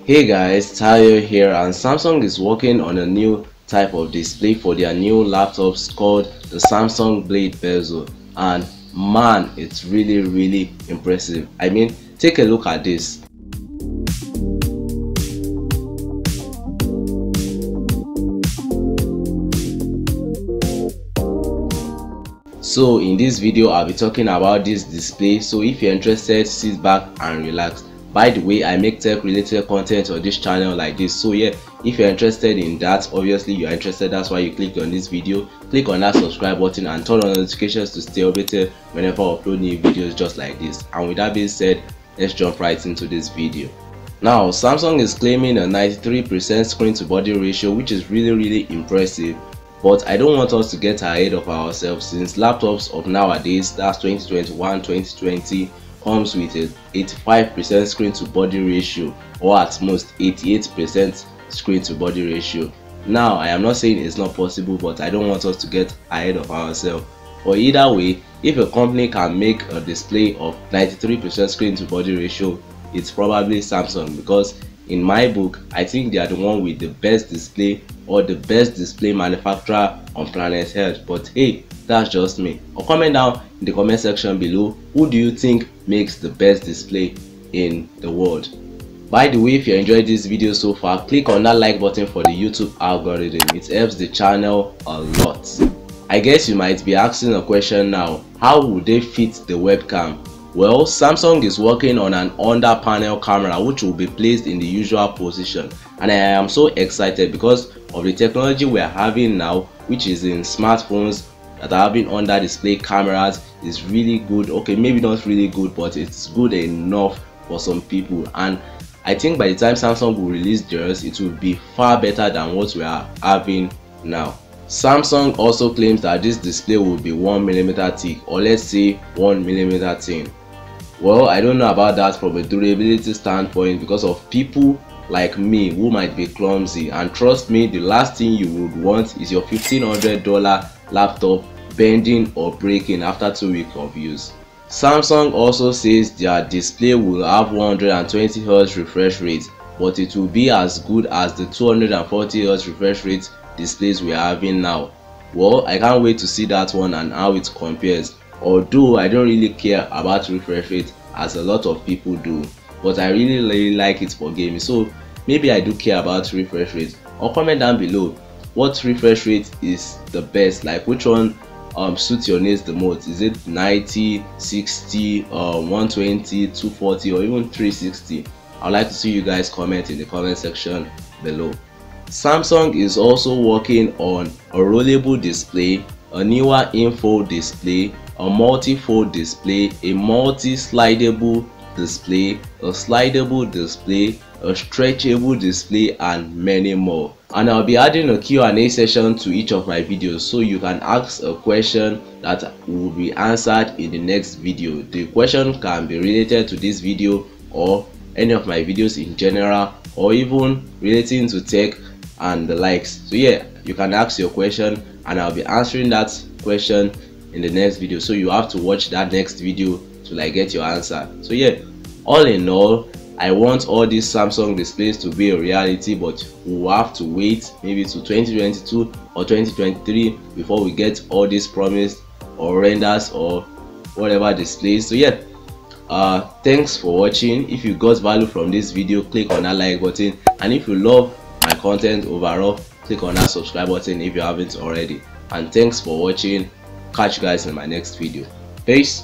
Hey guys, Tayo here, and Samsung is working on a new type of display for their new laptops called the Samsung Blade Bezel, and man, it's really impressive. I mean, take a look at this. So in this video I'll be talking about this display, so if you're interested, sit back and relax. By the way, I make tech related content on this channel like this, so yeah, if you're interested in that, obviously you're interested, that's why you clicked on this video. Click on that subscribe button and turn on notifications to stay updated whenever I upload new videos just like this. And with that being said, let's jump right into this video. Now, Samsung is claiming a 93% screen to body ratio, which is really impressive. But I don't want us to get ahead of ourselves, since laptops of nowadays, that's 2021-2020, comes with an 85% screen to body ratio, or at most 88% screen to body ratio. Now, I am not saying it's not possible, but I don't want us to get ahead of ourselves. Or either way, if a company can make a display of 93% screen to body ratio, it's probably Samsung, because in my book, I think they are the one with the best display, or the best display manufacturer on planet Earth. But hey, that's just me. Or comment down in the comment section below, who do you think makes the best display in the world? By the way, if you enjoyed this video so far, click on that like button for the YouTube algorithm. It helps the channel a lot. I guess you might be asking a question now, how would they fit the webcam? Well, Samsung is working on an under panel camera which will be placed in the usual position, and I am so excited because of the technology we are having now, which is in smartphones that are having under display cameras. Is really good. Okay, maybe not really good, but it's good enough for some people, and I think by the time Samsung will release theirs, it will be far better than what we are having now. Samsung also claims that this display will be 1mm thick, or let's say 1mm thin. Well, I don't know about that from a durability standpoint, because of people like me who might be clumsy, and trust me, the last thing you would want is your $1,500 laptop bending or breaking after 2 weeks of use. Samsung also says their display will have 120Hz refresh rate, but it will be as good as the 240Hz refresh rate displays we are having now. Well, I can't wait to see that one and how it compares, although I don't really care about refresh rate as a lot of people do, but I really like it for gaming, so maybe I do care about refresh rate. Or comment down below what refresh rate is the best, like which one suits your needs the most. Is it 90, 60, 120, 240, or even 360? I'd like to see you guys comment in the comment section below. Samsung is also working on a rollable display, a newer info display, a multi-fold display, a multi-slidable display, a slidable display, a stretchable display, and many more. And I'll be adding a Q&A session to each of my videos, so you can ask a question that will be answered in the next video. The question can be related to this video or any of my videos in general, or even relating to tech and the likes. So yeah, you can ask your question and I'll be answering that question in the next video, so you have to watch that next video to like get your answer. So yeah, all in all, I want all these Samsung displays to be a reality, but we'll have to wait maybe to 2022 or 2023 before we get all these promised or renders or whatever displays. So yeah, thanks for watching. If you got value from this video, click on that like button, and if you love my content overall, click on that subscribe button if you haven't already. And thanks for watching. Catch you guys in my next video. Peace.